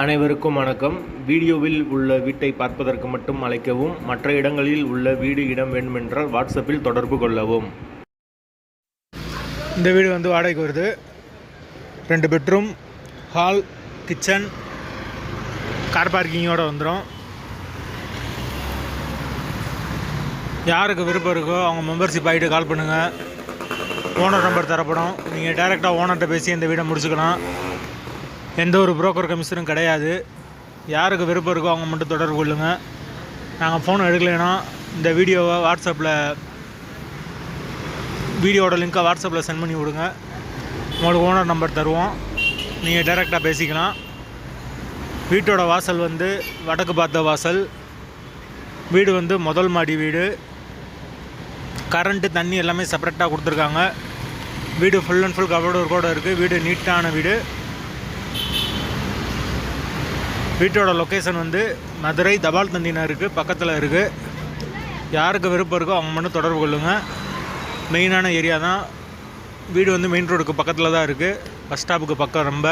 அனைவருக்கும் வணக்கம். வீடியோவில் உள்ள வீட்டை பார்ப்பதற்கு மட்டும் அழைக்கவும். மற்ற இடங்களில் உள்ள வீடு இடம் வேண்டுமென்றால் வாட்ஸ்அப்பில் தொடர்பு கொள்ளவும். இந்த வீடு வந்து வாடகைக்கு வருது. 2 பெட்ரூம், ஹால், கிச்சன், கார் பார்க்கிங்கோடு வந்துடும். யாருக்கு விருப்பம் இருக்கோ அவங்க மெம்பர்ஷிப் ஆகிட்டு கால் பண்ணுங்கள். ஓனர் நம்பர் தரப்படும். நீங்கள் டைரெக்டாக ஓனர்கிட்ட பேசி இந்த வீடை முடிச்சுக்கலாம். எந்த ஒரு புரோக்கர் கமிஷனும் கிடையாது. யாருக்கு விருப்பம் இருக்கோ அவங்க மட்டும் தொடர்பு கொள்ளுங்கள். நாங்கள் ஃபோன் எடுக்கலைன்னா இந்த வீடியோவை வீடியோட லிங்க்கை வாட்ஸ்அப்பில் சென்ட் பண்ணி விடுங்க. உங்களுக்கு ஓனர் நம்பர் தருவோம். நீங்கள் டைரெக்டாக பேசிக்கலாம். வீட்டோட வாசல் வந்து வடக்கு பார்த்த வாசல். வீடு வந்து முதல் மாடி வீடு. கரண்ட்டு தண்ணி எல்லாமே செப்பரேட்டாக கொடுத்துருக்காங்க. வீடு ஃபுல் அண்ட் ஃபுல் கபோர்டு ஒர்க்கோடு இருக்குது. வீடு நீட்டான வீடு. வீட்டோட லொக்கேஷன் வந்து மதுரை தபால் தந்தினருக்கு பக்கத்தில் இருக்குது. யாருக்கு விருப்பம் இருக்கோ அவங்க மட்டும் தொடர்பு கொள்ளுங்கள். மெயினான ஏரியா தான். வீடு வந்து மெயின் ரோடுக்கு பக்கத்தில் தான் இருக்குது. பஸ் ஸ்டாப்புக்கு பக்கம். ரொம்ப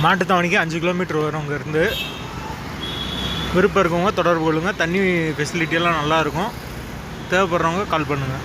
மாட்டுத்தாவணிக்கு 5 கிலோமீட்டர் வரும் இங்கேருந்து. விருப்பம் இருக்கவங்க தொடர்பு கொள்ளுங்கள். தண்ணி ஃபெசிலிட்டியெல்லாம் நல்லாயிருக்கும். தேவைப்படுறவங்க கால் பண்ணுங்கள்.